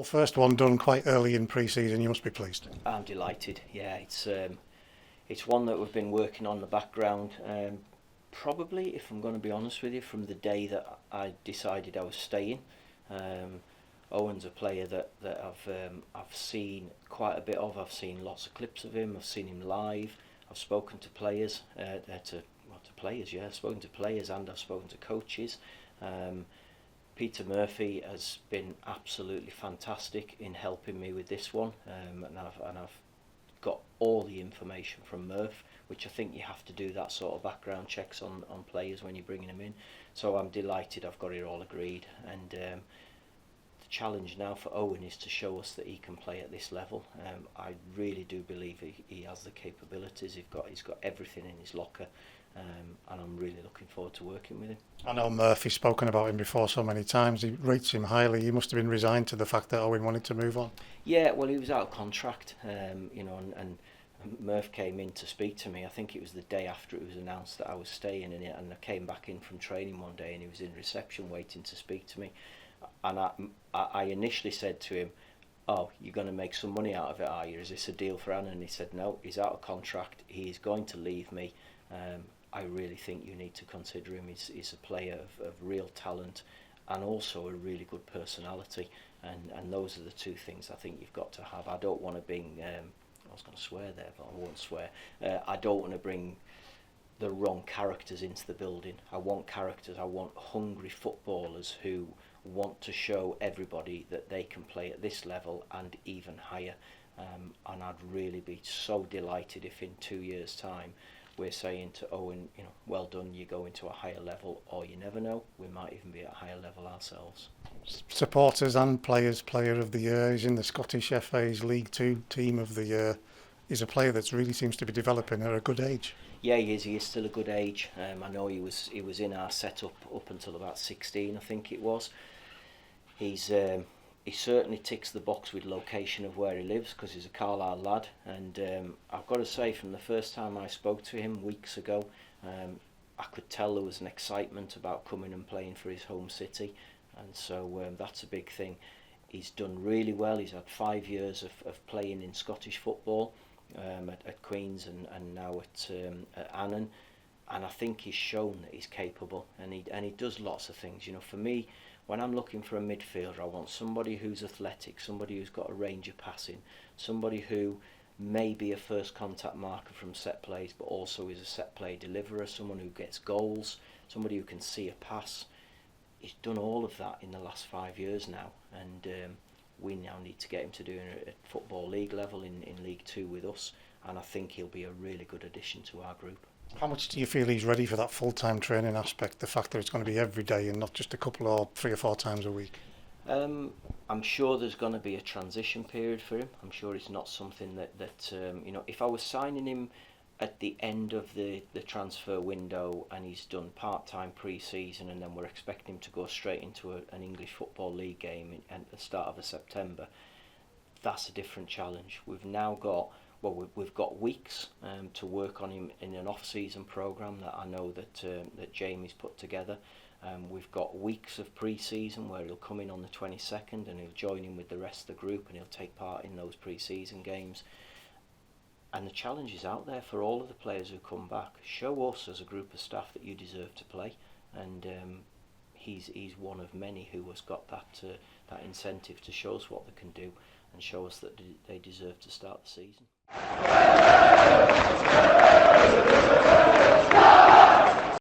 first one done quite early in pre-season. You must be pleased. I'm delighted. Yeah, it's one that we've been working on in the background. Probably, if I'm going to be honest with you, from the day that I decided I was staying. Owen's a player that I've seen quite a bit of. I've seen lots of clips of him. I've seen him live. I've spoken to players, I've spoken to players and I've spoken to coaches. Peter Murphy has been absolutely fantastic in helping me with this one, and I've got all the information from Murph, which I think you have to do that sort of background checks on players when you're bringing them in. So I'm delighted I've got it all agreed, and the challenge now for Owen is to show us that he can play at this level. I really do believe he has the capabilities. He's got everything in his locker, and I'm really looking forward to working with him. I know Murphy's spoken about him before so many times. He rates him highly. He must have been resigned to the fact that Owen wanted to move on. Yeah, well, he was out of contract, and Murph came in to speak to me. I think it was the day after it was announced that I was staying in it, and I came back in from training one day and he was in reception waiting to speak to me. And I initially said to him, "Oh, you're going to make some money out of it, are you? Is this a deal for Anna?" And he said, "No, he's out of contract. He is going to leave me. I really think you need to consider him. He's a player of real talent and also a really good personality. And those are the two things I think you've got to have. I don't want to bring, I was going to swear there, but I won't swear. I don't want to bring the wrong characters into the building. I want characters. I want hungry footballers who want to show everybody that they can play at this level and even higher. And I'd really be so delighted if in 2 years' time we're saying to Owen, well done, you go into a higher level, or you never know, we might even be at a higher level ourselves. Supporters and players, player of the year. He's in the Scottish FA's League Two team of the year. He's a player that really seems to be developing at a good age. Yeah, he is. He is still a good age. I know he was in our setup up until about 16, I think it was. He certainly ticks the box with location of where he lives, because he's a Carlisle lad, and I've got to say, from the first time I spoke to him weeks ago, I could tell there was an excitement about coming and playing for his home city, and so that's a big thing. He's done really well. He's had 5 years of playing in Scottish football at Queen's and now at Annan, and I think he's shown that he's capable, and he does lots of things. For me, when I'm looking for a midfielder, I want somebody who's athletic, somebody who's got a range of passing, somebody who may be a first contact marker from set plays, but also is a set play deliverer, someone who gets goals, somebody who can see a pass. He's done all of that in the last 5 years now, and we now need to get him to do it at Football League level in League Two with us, and I think he'll be a really good addition to our group. How much do you feel he's ready for that full-time training aspect, the fact that it's going to be every day and not just a couple or 3 or 4 times a week? I'm sure there's going to be a transition period for him. I'm sure it's not something that if I was signing him at the end of the transfer window and he's done part-time pre-season and then we're expecting him to go straight into an English Football League game at the start of September, that's a different challenge. We've now got we've got weeks to work on him in an off-season programme that I know that Jamie's put together. We've got weeks of pre-season where he'll come in on the 22nd and he'll join in with the rest of the group and he'll take part in those pre-season games. And the challenge is out there for all of the players who come back. Show us as a group of staff that you deserve to play, and he's one of many who has got that incentive to show us what they can do and show us that they deserve to start the season.